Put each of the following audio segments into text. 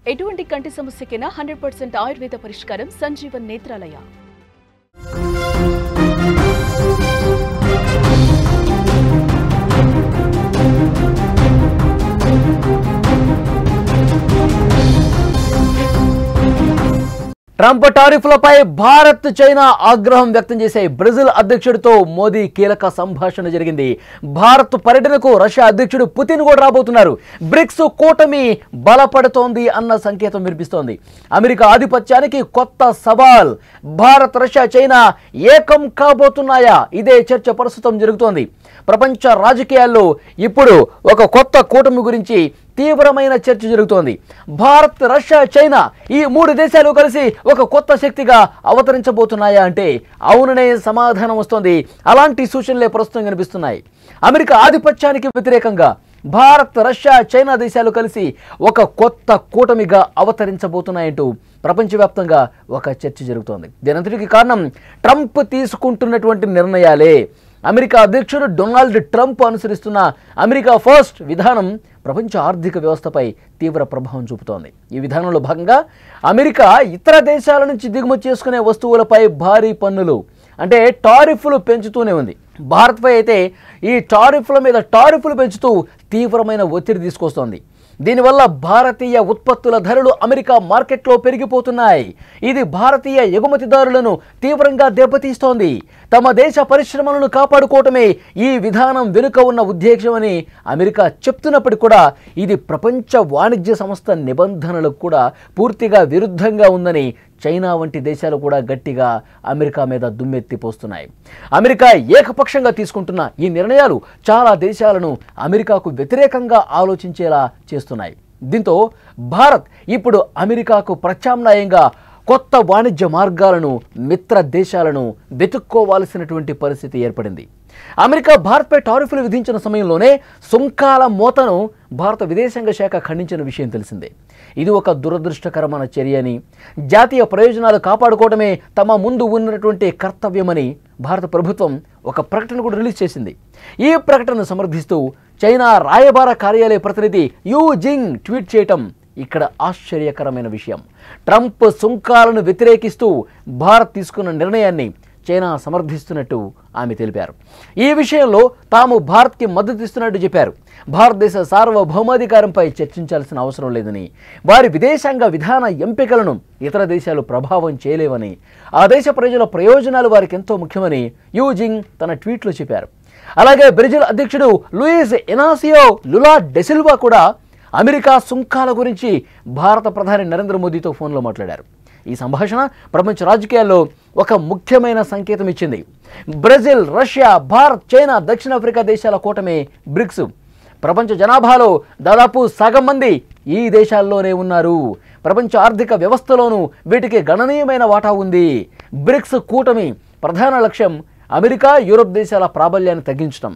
ఎటువంటి కంటి సమస్యకైనా 100% ఆయుర్వేద పరిష్కారం సంజీవన్ నేత్రాలయ. ట్రంప్ టారిఫ్లపై భారత్ చైనా ఆగ్రహం వ్యక్తం చేసే బ్రెజిల్ అధ్యక్షుడితో మోదీ కీలక సంభాషణ జరిగింది. భారత్ పర్యటనకు రష్యా అధ్యక్షుడు పుతిన్ కూడా రాబోతున్నారు. బ్రిక్స్ కూటమి బలపడుతోంది అన్న సంకేతం వినిపిస్తోంది. అమెరికా ఆధిపత్యానికి కొత్త సవాల్. భారత్ రష్యా చైనా ఏకం కాబోతున్నాయా? ఇదే చర్చ ప్రస్తుతం జరుగుతోంది. ప్రపంచ రాజకీయాల్లో ఇప్పుడు ఒక కొత్త కూటమి గురించి తీవ్రమైన చర్చ జరుగుతోంది. భారత్ రష్యా చైనా ఈ మూడు దేశాలు కలిసి ఒక కొత్త శక్తిగా అవతరించబోతున్నాయా అంటే అవుననే సమాధానం వస్తోంది. అలాంటి సూచనలే ప్రస్తుతం కనిపిస్తున్నాయి. అమెరికా ఆధిపత్యానికి వ్యతిరేకంగా భారత్ రష్యా చైనా దేశాలు కలిసి ఒక కొత్త కూటమిగా అవతరించబోతున్నాయంటూ ప్రపంచవ్యాప్తంగా ఒక చర్చ జరుగుతోంది. దీనంతటికి కారణం ట్రంప్ తీసుకుంటున్నటువంటి నిర్ణయాలే. అమెరికా అధ్యక్షుడు డొనాల్డ్ ట్రంప్ అనుసరిస్తున్న అమెరికా ఫస్ట్ విధానం ప్రపంచ ఆర్థిక వ్యవస్థపై తీవ్ర ప్రభావం చూపుతోంది. ఈ విధానంలో భాగంగా అమెరికా ఇతర దేశాల నుంచి దిగుమతి చేసుకునే వస్తువులపై భారీ పన్నులు అంటే టారిఫ్లు పెంచుతూనే ఉంది. భారత్పై అయితే ఈ టారిఫ్ల మీద టారిఫ్లు పెంచుతూ తీవ్రమైన ఒత్తిడి తీసుకొస్తోంది. దీనివల్ల భారతీయ ఉత్పత్తుల ధరలు అమెరికా మార్కెట్లో పెరిగిపోతున్నాయి. ఇది భారతీయ ఎగుమతిదారులను తీవ్రంగా దెబ్బతీస్తోంది. తమ దేశ పరిశ్రమలను కాపాడుకోవటమే ఈ విధానం వెనుక ఉన్న ఉద్దేశమని అమెరికా చెప్తున్నప్పటికీ కూడా ఇది ప్రపంచ వాణిజ్య సంస్థ నిబంధనలకు కూడా పూర్తిగా విరుద్ధంగా ఉందని చైనా వంటి దేశాలు కూడా గట్టిగా అమెరికా మీద దుమ్మెత్తిపోస్తున్నాయి. అమెరికా ఏకపక్షంగా తీసుకుంటున్న ఈ నిర్ణయాలు చాలా దేశాలను అమెరికాకు వ్యతిరేకంగా ఆలోచించేలా చేస్తున్నాయి. దీంతో భారత్ ఇప్పుడు అమెరికాకు ప్రత్యామ్నాయంగా కొత్త వాణిజ్య మార్గాలను మిత్ర దేశాలను వెతుక్కోవాల్సినటువంటి పరిస్థితి ఏర్పడింది. అమెరికా భారత్పై టారిఫ్లు విధించిన సమయంలోనే సుంకాల మోతను భారత విదేశాంగ శాఖ ఖండించిన విషయం తెలిసిందే. ఇది ఒక దురదృష్టకరమైన చర్యని, జాతీయ ప్రయోజనాలు కాపాడుకోవడమే తమ ముందు ఉన్నటువంటి కర్తవ్యమని భారత ప్రభుత్వం ఒక ప్రకటన కూడా రిలీజ్ చేసింది. ఈ ప్రకటనను సమర్థిస్తూ చైనా రాయబార కార్యాలయ ప్రతినిధి యూ జింగ్ ట్వీట్ చేయటం ఇక్కడ ఆశ్చర్యకరమైన విషయం. ట్రంప్ సుంకాలను వ్యతిరేకిస్తూ భారత్ తీసుకున్న నిర్ణయాన్ని చైనా సమర్థిస్తున్నట్టు ఆమె తెలిపారు. ఈ విషయంలో తాము భారత్కి మద్దతు ఇస్తున్నట్టు చెప్పారు. భారతదేశ సార్వభౌమాధికారంపై చర్చించాల్సిన అవసరం లేదని, వారి విదేశాంగ విధాన ఎంపికలను ఇతర దేశాలు ప్రభావం చేయలేవని, ఆ దేశ ప్రజల ప్రయోజనాలు వారికి ఎంతో ముఖ్యమని యూ జింగ్ తన ట్వీట్లో చెప్పారు. అలాగే బ్రెజిల్ అధ్యక్షుడు లూయిస్ ఇనాసియో లులా డెసిల్వా కూడా అమెరికా సుంకాల గురించి భారత ప్రధాని నరేంద్ర మోదీతో ఫోన్లో మాట్లాడారు. ఈ సంభాషణ ప్రపంచ రాజకీయాల్లో ఒక ముఖ్యమైన సంకేతం ఇచ్చింది. బ్రెజిల్, రష్యా, భారత్, చైనా, దక్షిణాఫ్రికా దేశాల కూటమి బ్రిక్స్. ప్రపంచ జనాభాలో దాదాపు సగం మంది ఈ దేశాల్లోనే ఉన్నారు. ప్రపంచ ఆర్థిక వ్యవస్థలోనూ వీటికి గణనీయమైన వాటా ఉంది. బ్రిక్స్ కూటమి ప్రధాన లక్ష్యం అమెరికా, యూరోప్ దేశాల ప్రాబల్యాన్ని తగ్గించడం.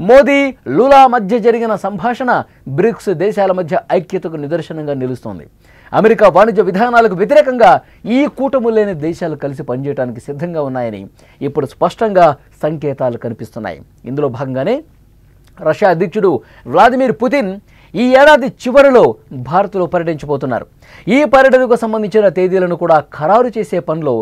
మోదీ, లులా మధ్య జరిగిన సంభాషణ బ్రిక్స్ దేశాల మధ్య ఐక్యతకు నిదర్శనంగా నిలుస్తోంది. అమెరికా వాణిజ్య విధానాలకు వ్యతిరేకంగా ఈ కూటమి లేని దేశాలు కలిసి పనిచేయడానికి సిద్ధంగా ఉన్నాయని ఇప్పుడు స్పష్టంగా సంకేతాలు కనిపిస్తున్నాయి. ఇందులో భాగంగానే రష్యా అధ్యక్షుడు వ్లాదిమిర్ పుతిన్ ఈ ఏడాది చివరిలో భారత్లో పర్యటించబోతున్నారు. ఈ పర్యటనకు సంబంధించిన తేదీలను కూడా ఖరారు చేసే పనిలో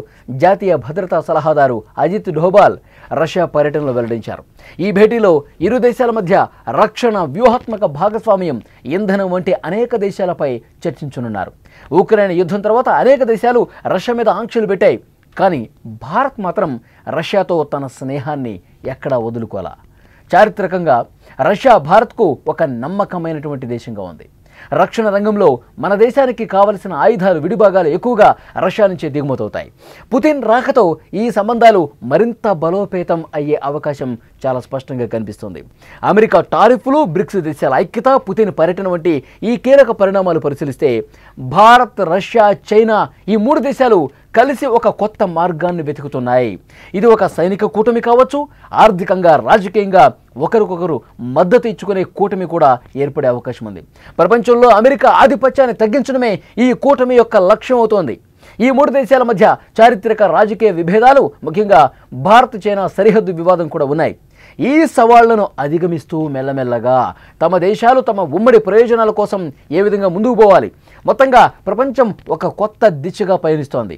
జాతీయ భద్రతా సలహాదారు అజిత్ డోభాల్ రష్యా పర్యటనలో వెల్లడించారు. ఈ భేటీలో ఇరు దేశాల మధ్య రక్షణ, వ్యూహాత్మక భాగస్వామ్యం, ఇంధనం వంటి అనేక దేశాలపై చర్చించనున్నారు. ఉక్రెయిన్ యుద్ధం తర్వాత అనేక దేశాలు రష్యా మీద ఆంక్షలు పెట్టాయి. కానీ భారత్ మాత్రం రష్యాతో తన స్నేహాన్ని ఎక్కడా వదులుకోలా. చారిత్రకంగా రష్యా భారత్కు ఒక నమ్మకమైనటువంటి దేశంగా ఉంది. రక్షణ రంగంలో మన దేశానికి కావలసిన ఆయుధాలు, విడిభాగాలు ఎక్కువగా రష్యా నుంచే దిగుమతవుతాయి. పుతిన్ రాకతో ఈ సంబంధాలు మరింత బలోపేతం అయ్యే అవకాశం చాలా స్పష్టంగా కనిపిస్తుంది. అమెరికా టారిఫ్లు, బ్రిక్స్ దేశాల ఐక్యత, పుతిన్ పర్యటన వంటి ఈ కీలక పరిణామాలు పరిశీలిస్తే భారత్, రష్యా, చైనా ఈ మూడు దేశాలు కలిసి ఒక కొత్త మార్గాన్ని వెతుకుతున్నాయి. ఇది ఒక సైనిక కూటమి కావచ్చు, ఆర్థికంగా, రాజకీయంగా ఒకరికొకరు మద్దతు ఇచ్చుకునే కూటమి కూడా ఏర్పడే అవకాశం ఉంది. ప్రపంచంలో అమెరికా ఆధిపత్యాన్ని తగ్గించడమే ఈ కూటమి యొక్క లక్ష్యం అవుతోంది. ఈ మూడు దేశాల మధ్య చారిత్రక రాజకీయ విభేదాలు, ముఖ్యంగా భారత్ చైనా సరిహద్దు వివాదం కూడా ఉన్నాయి. ఈ సవాళ్లను అధిగమిస్తూ మెల్లమెల్లగా తమ దేశాలు తమ ఉమ్మడి ప్రయోజనాల కోసం ఏ విధంగా ముందుకు పోవాలి, మొత్తంగా ప్రపంచం ఒక కొత్త దిశగా పయనిస్తోంది.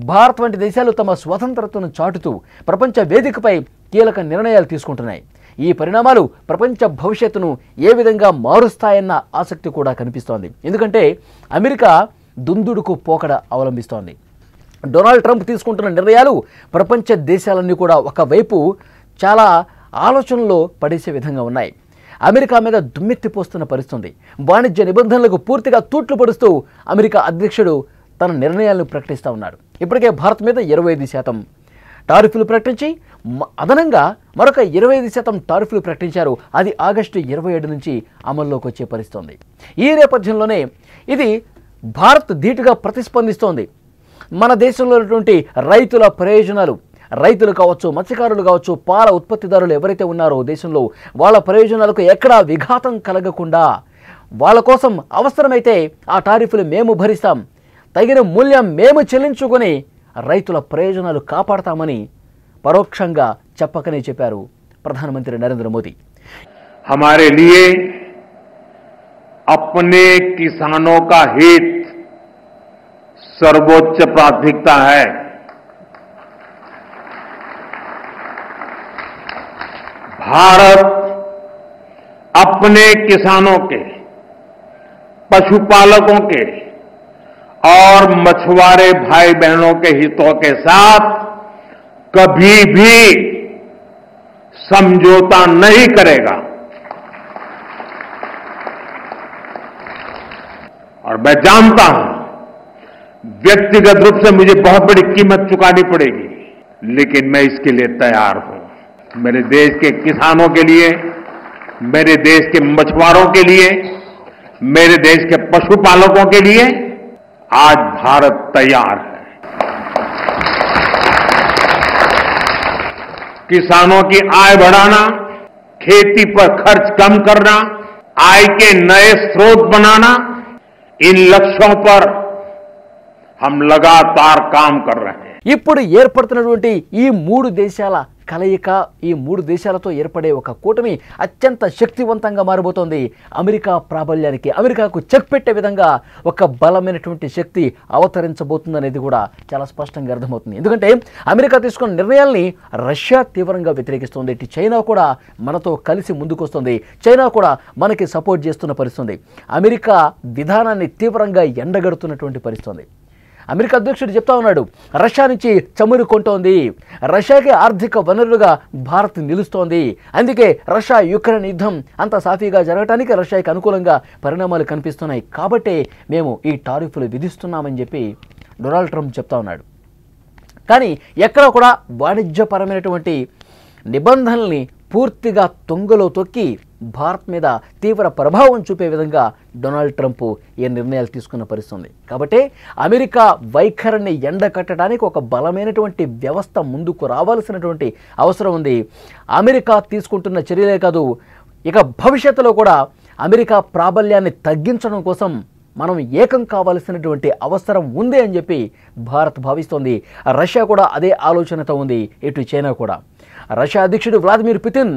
భారత్ వంటి దేశాలు తమ స్వతంత్రతను చాటుతూ ప్రపంచ వేదికపై కీలక నిర్ణయాలు తీసుకుంటున్నాయి. ఈ పరిణామాలు ప్రపంచ భవిష్యత్తును ఏ విధంగా మారుస్తాయన్న ఆసక్తి కూడా కనిపిస్తోంది. ఎందుకంటే అమెరికా దుందుడుకు పోకడ అవలంబిస్తోంది. డొనాల్డ్ ట్రంప్ తీసుకుంటున్న నిర్ణయాలు ప్రపంచ దేశాలన్నీ కూడా ఒకవైపు చాలా ఆలోచనలో పడేసే విధంగా ఉన్నాయి. అమెరికా మీద దుమ్మెత్తిపోస్తున్న పరిస్థితి. వాణిజ్య నిబంధనలకు పూర్తిగా తూట్లు పడుస్తూ అమెరికా అధ్యక్షుడు తన నిర్ణయాలను ప్రకటిస్తూ ఉన్నాడు. ఇప్పటికే భారత్ మీద 25% టారిఫ్లు ప్రకటించి అదనంగా మరొక 25% టారిఫ్లు ప్రకటించారు. అది ఆగస్టు 27 నుంచి అమల్లోకి వచ్చే పరిస్థితి. ఈ నేపథ్యంలోనే ఇది భారత్ ధీటుగా ప్రతిస్పందిస్తోంది. మన దేశంలో ఉన్నటువంటి రైతుల ప్రయోజనాలు, రైతులు కావచ్చు, మత్స్యకారులు కావచ్చు, పాల ఉత్పత్తిదారులు ఎవరైతే ఉన్నారో దేశంలో వాళ్ళ ప్రయోజనాలకు ఎక్కడా విఘాతం కలగకుండా వాళ్ళ కోసం అవసరమైతే ఆ టారిఫ్లు మేము భరిస్తాం, తగిన మూల్యం మేము చెల్లించుకొని రైతుల ప్రయోజనాలు కాపాడతామని పరోక్షంగా చెప్పకనే చెప్పారు ప్రధానమంత్రి నరేంద్ర మోదీ. हमारे लिए अपने किसानों का हित सर्वोच्च प्राथमिकता है. भारत अपने किसानों के, पशुपालकों के और मछुआरे भाई बहनों के हितों के साथ कभी भी समझौता नहीं करेगा. और मैं जानता हूं व्यक्तिगत रूप से मुझे बहुत बड़ी कीमत चुकानी पड़ेगी, लेकिन मैं इसके लिए तैयार हूं. मेरे देश के किसानों के लिए, मेरे देश के मछुआरों के लिए, मेरे देश के पशुपालकों के लिए आज भारत तैयार है. किसानों की आय बढ़ाना, खेती पर खर्च कम करना, आय के नए स्रोत बनाना, इन लक्ष्यों पर हम लगातार काम कर रहे हैं. ఇప్పుడు ఏర్పడుతున్నటువంటి ఈ మూడు దేశాల కలయిక, ఈ మూడు దేశాలతో ఏర్పడే ఒక కూటమి అత్యంత శక్తివంతంగా మారబోతోంది. అమెరికా ప్రాబల్యానికి, అమెరికాకు చెక్ పెట్టే విధంగా ఒక బలమైనటువంటి శక్తి అవతరించబోతుందనేది కూడా చాలా స్పష్టంగా అర్థమవుతుంది. ఎందుకంటే అమెరికా తీసుకున్న నిర్ణయాల్ని రష్యా తీవ్రంగా వ్యతిరేకిస్తుంది. ఇటు చైనా కూడా మనతో కలిసి ముందుకొస్తుంది. చైనా కూడా మనకి సపోర్ట్ చేస్తున్న పరిస్థితి. అమెరికా విధానాన్ని తీవ్రంగా ఎండగడుతున్నటువంటి పరిస్థితి. అమెరికా అధ్యక్షుడు చెప్తా ఉన్నాడు, రష్యా నుంచి చమురు కొంటోంది, రష్యాకి ఆర్థిక వనరులుగా భారత్ నిలుస్తోంది, అందుకే రష్యా యుక్రెయిన్ యుద్ధం అంత సాఫీగా జరగడానికి రష్యాకి అనుకూలంగా పరిణామాలు కనిపిస్తున్నాయి, కాబట్టే మేము ఈ టారిఫ్లు విధిస్తున్నామని చెప్పి డొనాల్డ్ ట్రంప్ చెప్తా ఉన్నాడు. కానీ ఎక్కడ కూడా వాణిజ్యపరమైనటువంటి నిబంధనల్ని పూర్తిగా తొంగలో తొక్కి భారత్ మీద తీవ్ర ప్రభావం చూపే విధంగా డొనాల్డ్ ట్రంప్ ఈ నిర్ణయాలు తీసుకున్న పరిస్థితి. కాబట్టి అమెరికా వైఖరిని ఎండకట్టడానికి ఒక బలమైనటువంటి వ్యవస్థ ముందుకు రావాల్సినటువంటి అవసరం ఉంది. అమెరికా తీసుకుంటున్న చర్యలే కాదు, ఇక భవిష్యత్తులో కూడా అమెరికా ప్రాబల్యాన్ని తగ్గించడం కోసం మనం ఏకం కావాల్సినటువంటి అవసరం ఉంది అని చెప్పి భారత్ భావిస్తోంది. రష్యా కూడా అదే ఆలోచనతో ఉంది, ఇటు చైనా కూడా. రష్యా అధ్యక్షుడు వ్లాదిమిర్ పుతిన్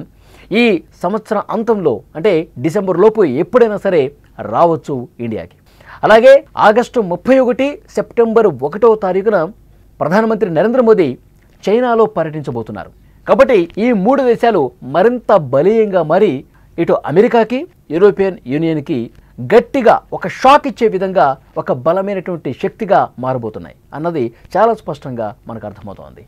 ఈ సంవత్సరం అంతంలో అంటే డిసెంబర్ లోపు ఎప్పుడైనా సరే రావచ్చు ఇండియాకి. అలాగే ఆగస్టు 31, సెప్టెంబర్ 1వ తారీఖున ప్రధానమంత్రి నరేంద్ర మోదీ చైనాలో పర్యటించబోతున్నారు. కాబట్టి ఈ మూడు దేశాలు మరింత బలీయంగా మారి ఇటు అమెరికాకి, యూరోపియన్ యూనియన్కి గట్టిగా ఒక షాక్ ఇచ్చే విధంగా ఒక బలమైనటువంటి శక్తిగా మారబోతున్నాయి అన్నది చాలా స్పష్టంగా మనకు అర్థమవుతోంది.